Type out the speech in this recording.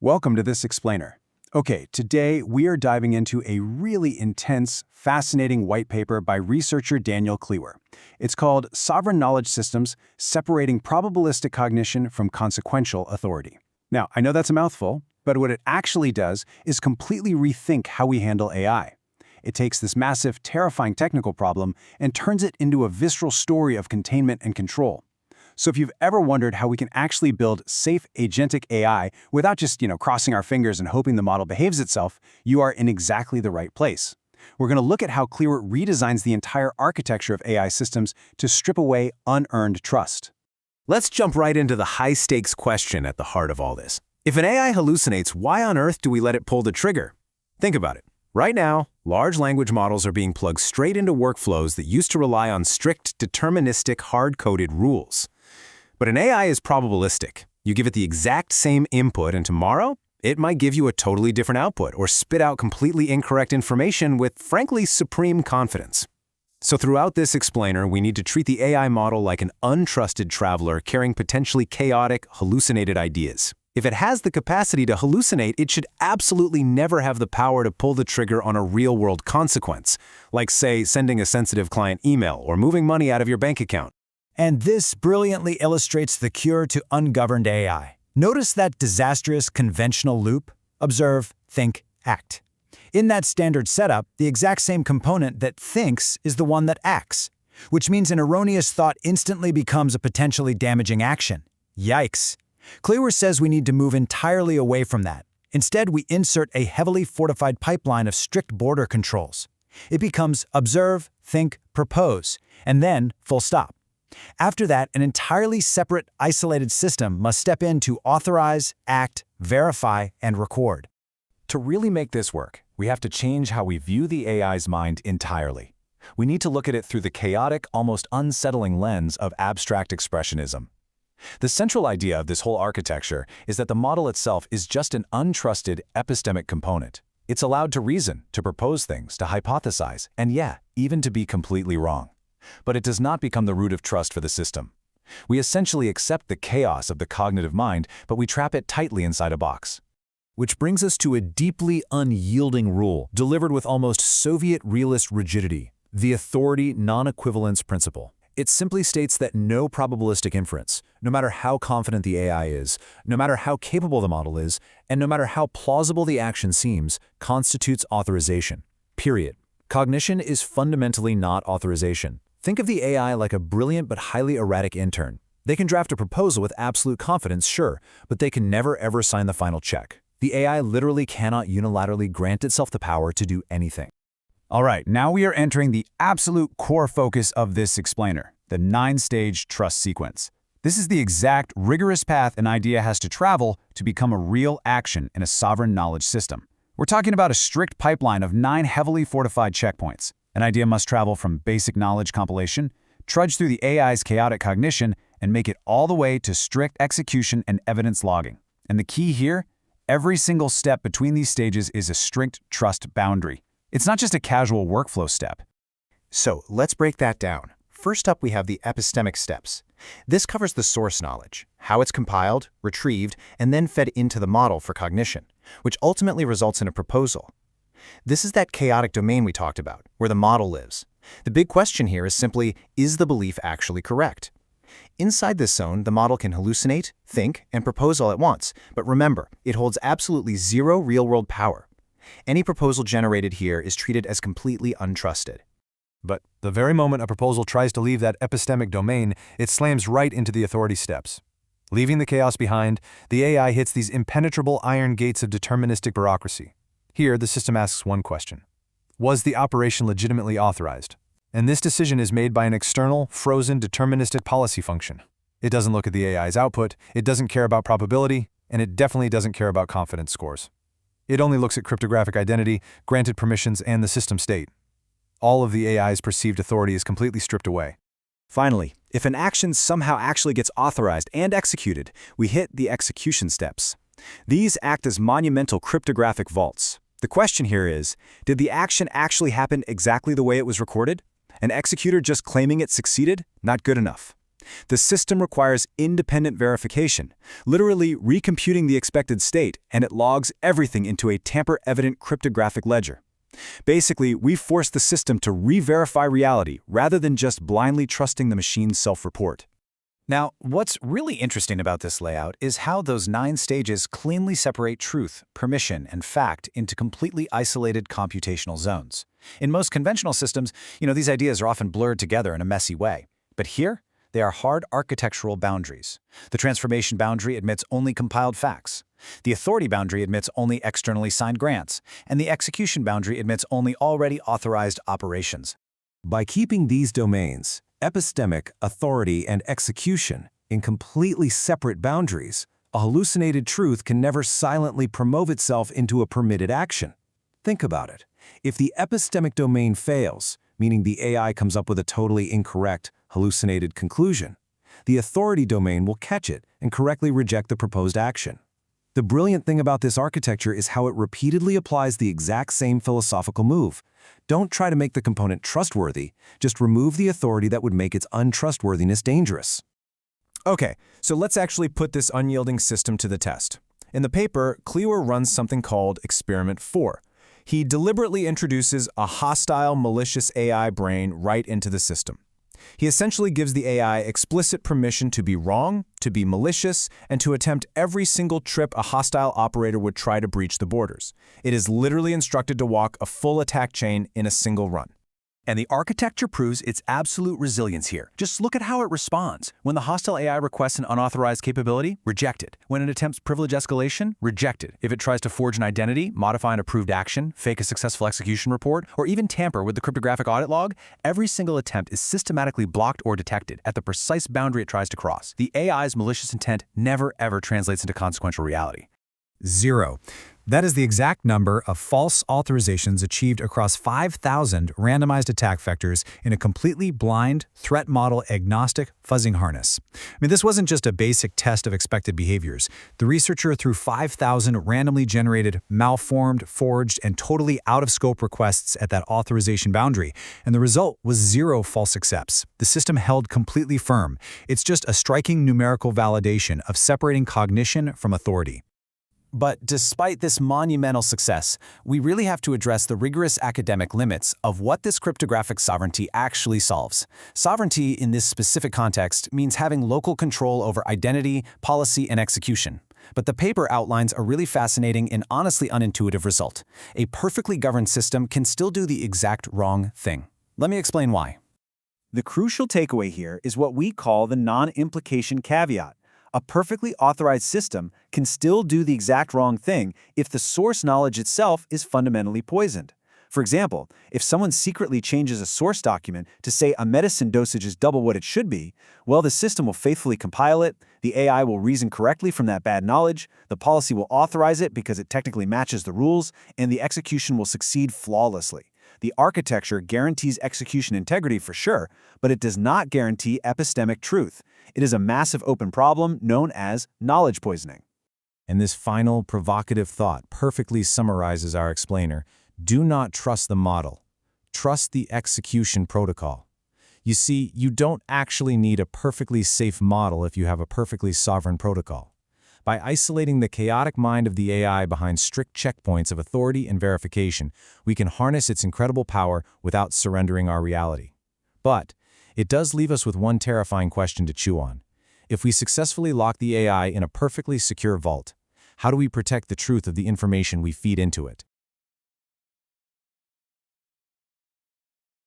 Welcome to this explainer. Okay, today we are diving into a really intense, fascinating white paper by researcher Daniel Klewer. It's called Sovereign Knowledge Systems: Separating Probabilistic Cognition from Consequential Authority. Now, I know that's a mouthful, but what it actually does is completely rethink how we handle AI. It takes this massive, terrifying technical problem and turns it into a visceral story of containment and control. So if you've ever wondered how we can actually build safe agentic AI without just, crossing our fingers and hoping the model behaves itself, you are in exactly the right place. We're going to look at how Klewer redesigns the entire architecture of AI systems to strip away unearned trust. Let's jump right into the high-stakes question at the heart of all this. If an AI hallucinates, why on earth do we let it pull the trigger? Think about it. Right now, large language models are being plugged straight into workflows that used to rely on strict, deterministic, hard-coded rules. But an AI is probabilistic. You give it the exact same input, and tomorrow, it might give you a totally different output or spit out completely incorrect information with, frankly, supreme confidence. So throughout this explainer, we need to treat the AI model like an untrusted traveler carrying potentially chaotic, hallucinated ideas. If it has the capacity to hallucinate, it should absolutely never have the power to pull the trigger on a real-world consequence, like, say, sending a sensitive client email or moving money out of your bank account. And this brilliantly illustrates the cure to ungoverned AI. Notice that disastrous conventional loop? Observe, think, act. In that standard setup, the exact same component that thinks is the one that acts, which means an erroneous thought instantly becomes a potentially damaging action. Yikes. Klewer says we need to move entirely away from that. Instead, we insert a heavily fortified pipeline of strict border controls. It becomes observe, think, propose, and then full stop. After that, an entirely separate, isolated system must step in to authorize, act, verify, and record. To really make this work, we have to change how we view the AI's mind entirely. We need to look at it through the chaotic, almost unsettling lens of abstract expressionism. The central idea of this whole architecture is that the model itself is just an untrusted epistemic component. It's allowed to reason, to propose things, to hypothesize, and even to be completely wrong. But it does not become the root of trust for the system. We essentially accept the chaos of the cognitive mind, but we trap it tightly inside a box. Which brings us to a deeply unyielding rule, delivered with almost Soviet realist rigidity, the authority non-equivalence principle. It simply states that no probabilistic inference, no matter how confident the AI is, no matter how capable the model is, and no matter how plausible the action seems, constitutes authorization. Period. Cognition is fundamentally not authorization. Think of the AI like a brilliant but highly erratic intern. They can draft a proposal with absolute confidence, sure, but they can never ever sign the final check. The AI literally cannot unilaterally grant itself the power to do anything. All right, now we are entering the absolute core focus of this explainer, the 9-stage trust sequence. This is the exact, rigorous path an idea has to travel to become a real action in a sovereign knowledge system. We're talking about a strict pipeline of 9 heavily fortified checkpoints. An idea must travel from basic knowledge compilation, trudge through the AI's chaotic cognition, and make it all the way to strict execution and evidence logging. And the key here? Every single step between these stages is a strict trust boundary. It's not just a casual workflow step. So let's break that down. First up, we have the epistemic steps. This covers the source knowledge, how it's compiled, retrieved, and then fed into the model for cognition, which ultimately results in a proposal. This is that chaotic domain we talked about, where the model lives. The big question here is simply, is the belief actually correct? Inside this zone, the model can hallucinate, think, and propose all at once, but remember, it holds absolutely zero real-world power. Any proposal generated here is treated as completely untrusted. But the very moment a proposal tries to leave that epistemic domain, it slams right into the authority steps. Leaving the chaos behind, the AI hits these impenetrable iron gates of deterministic bureaucracy. Here, the system asks one question. Was the operation legitimately authorized? And this decision is made by an external, frozen, deterministic policy function. It doesn't look at the AI's output, it doesn't care about probability, and it definitely doesn't care about confidence scores. It only looks at cryptographic identity, granted permissions, and the system state. All of the AI's perceived authority is completely stripped away. Finally, if an action somehow actually gets authorized and executed, we hit the execution steps. These act as monumental cryptographic vaults. The question here is, did the action actually happen exactly the way it was recorded? An executor just claiming it succeeded? Not good enough. The system requires independent verification, literally recomputing the expected state, and it logs everything into a tamper-evident cryptographic ledger. Basically, we force the system to re-verify reality rather than just blindly trusting the machine's self-report. Now, what's really interesting about this layout is how those 9 stages cleanly separate truth, permission, and fact into completely isolated computational zones. In most conventional systems, these ideas are often blurred together in a messy way. But here, they are hard architectural boundaries. The transformation boundary admits only compiled facts. The authority boundary admits only externally signed grants. And the execution boundary admits only already authorized operations. By keeping these domains, epistemic, authority, and execution, in completely separate boundaries, a hallucinated truth can never silently promote itself into a permitted action. Think about it. If the epistemic domain fails, meaning the AI comes up with a totally incorrect, hallucinated conclusion, the authority domain will catch it and correctly reject the proposed action. The brilliant thing about this architecture is how it repeatedly applies the exact same philosophical move. Don't try to make the component trustworthy, just remove the authority that would make its untrustworthiness dangerous. Okay, so let's actually put this unyielding system to the test. In the paper, Klewer runs something called Experiment 4. He deliberately introduces a hostile, malicious AI brain right into the system. He essentially gives the AI explicit permission to be wrong, to be malicious, and to attempt every single trip a hostile operator would try to breach the borders. It is literally instructed to walk a full attack chain in a single run. And the architecture proves its absolute resilience here. Just look at how it responds. When the hostile AI requests an unauthorized capability, rejected. When it attempts privilege escalation, rejected. If it tries to forge an identity, modify an approved action, fake a successful execution report, or even tamper with the cryptographic audit log, every single attempt is systematically blocked or detected at the precise boundary it tries to cross. The AI's malicious intent never ever translates into consequential reality. 0. That is the exact number of false authorizations achieved across 5,000 randomized attack vectors in a completely blind, threat model agnostic fuzzing harness. This wasn't just a basic test of expected behaviors. The researcher threw 5,000 randomly generated, malformed, forged, and totally out-of-scope requests at that authorization boundary, and the result was 0 false accepts. The system held completely firm. It's just a striking numerical validation of separating cognition from authority. But despite this monumental success, we really have to address the rigorous academic limits of what this cryptographic sovereignty actually solves. Sovereignty in this specific context means having local control over identity, policy, and execution. But the paper outlines a really fascinating and honestly unintuitive result. A perfectly governed system can still do the exact wrong thing. Let me explain why. The crucial takeaway here is what we call the non-implication caveat. A perfectly authorized system can still do the exact wrong thing if the source knowledge itself is fundamentally poisoned. For example, if someone secretly changes a source document to say a medicine dosage is double what it should be, well, the system will faithfully compile it, the AI will reason correctly from that bad knowledge, the policy will authorize it because it technically matches the rules, and the execution will succeed flawlessly. The architecture guarantees execution integrity for sure, but it does not guarantee epistemic truth. It is a massive open problem known as knowledge poisoning. And this final provocative thought perfectly summarizes our explainer. Do not trust the model. Trust the execution protocol. You see, you don't actually need a perfectly safe model if you have a perfectly sovereign protocol. By isolating the chaotic mind of the AI behind strict checkpoints of authority and verification, we can harness its incredible power without surrendering our reality. But it does leave us with one terrifying question to chew on. If we successfully lock the AI in a perfectly secure vault, how do we protect the truth of the information we feed into it?